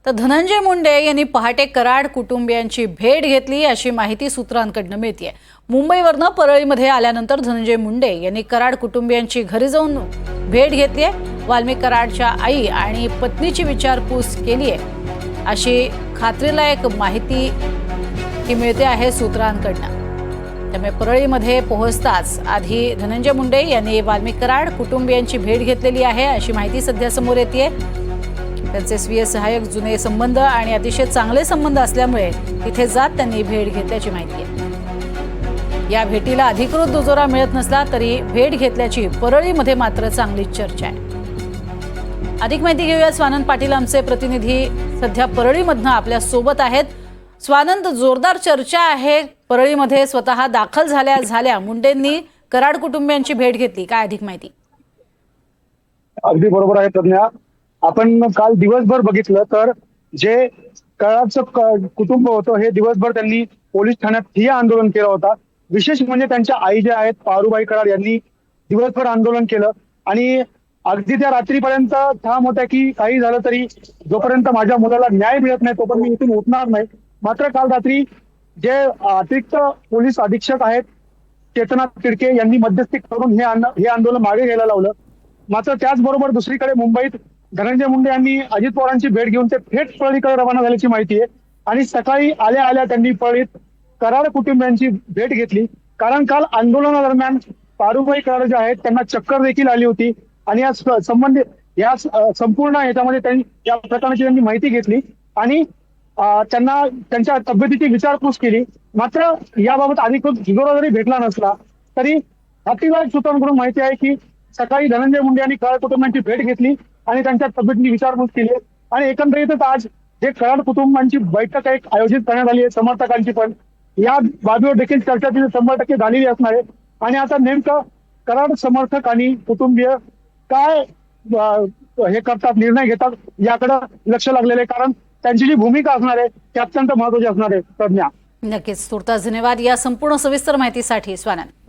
तर धनंजय मुंडे यांनी पहाटे कराड कुटुंबियांची भेट घेतली अशी माहिती सूत्रांकडून मिळते। मुंबईवरनं परळीमध्ये आल्यानंतर धनंजय मुंडे यांनी कराड कुटुंबियांची घरी जाऊन भेट घेतली आहे। वाल्मिक कराडच्या आई आणि पत्नीची विचारपूस केली आहे अशी खात्रीलायक माहिती ही मिळते आहे सूत्रांकडून। त्यामुळे परळीमध्ये पोहोचताच आधी धनंजय मुंडे यांनी वाल्मिक कराड कुटुंबियांची भेट घेतलेली आहे अशी माहिती सध्या समोर येते। त्यांचे स्वीय सहाय्यक जुने संबंध आणि अतिशय चांगले संबंध असल्यामुळे तिथे जात त्यांनी भेट घेतल्याची माहिती आहे। या भेटीला अधिकृत दुजोरा मिळत नसला तरी भेट घेतल्याची परळीमध्ये मात्र चांगलीच चर्चा आहे। अधिक माहिती घेऊया। स्वानंद पाटील आमचे प्रतिनिधी सध्या परळीमधनं आपल्या सोबत आहेत। स्वानंद, जोरदार चर्चा आहे परळीमध्ये, स्वतः दाखल झाल्या मुंडेंनी कराड कुटुंबियांची भेट घेतली, काय अधिक माहिती? अगदी बरोबर आहे प्रज्ञा। आपण काल दिवसभर बघितलं तर जे कराडचं कुटुंब होतं हे दिवसभर त्यांनी पोलीस ठाण्यात ठिय्या आंदोलन केलं होता। विशेष म्हणजे त्यांच्या आई जे आहेत पारुबाई कराड यांनी दिवसभर आंदोलन केलं आणि अगदी त्या रात्रीपर्यंत ठाम होत्या की काही झालं तरी जोपर्यंत माझ्या मुलाला न्याय मिळत नाही तोपर्यंत मी इथून उठणार नाही। मात्र काल रात्री जे अतिरिक्त पोलीस अधीक्षक आहेत चेतना तिडके यांनी मध्यस्थी करून हे आंदोलन मागे घ्यायला लावलं। मात्र त्याचबरोबर दुसरीकडे मुंबईत धनंजय मुंडे यांनी अजित पवारांची भेट घेऊन ते थेट परळीकडे रवाना झाल्याची माहिती आहे आणि सकाळी आल्या त्यांनी परळीत कराड कुटुंबियांची भेट घेतली। कारण काल आंदोलनादरम्यान पारुबाई कराड जे आहेत त्यांना चक्कर देखील आली होती आणि या संपूर्ण ह्याच्यामध्ये त्यांनी या प्रकरणाची त्यांनी माहिती घेतली आणि त्यांना त्यांच्या तब्येतीची विचारपूस केली। मात्र याबाबत अधिकृत दुजोरा जरी भेटला नसला तरी हातीलायक सूत्रांकडून माहिती आहे की सकाळी धनंजय मुंडे यांनी कराड कुटुंबांची भेट घेतली आणि त्यांच्या तब्येतीची विचारपूस केली आणि एकंदरीतच आज जे कराड कुटुंबांची बैठक एक आयोजित करण्यात आली आहे समर्थकांची, पण या बाबीवर देखील चर्चा 100% झालेली असणार आहे। आणि आता नेमकं कराड समर्थक आणि कुटुंबीय काय हे करतात, निर्णय घेतात याकडे लक्ष लागलेलं आहे, कारण त्यांची जी भूमिका असणार आहे ती अत्यंत महत्त्वाची असणार आहे। प्रज्ञा, नक्कीच, तुर्तास धन्यवाद या संपूर्ण सविस्तर माहितीसाठी स्वानंद।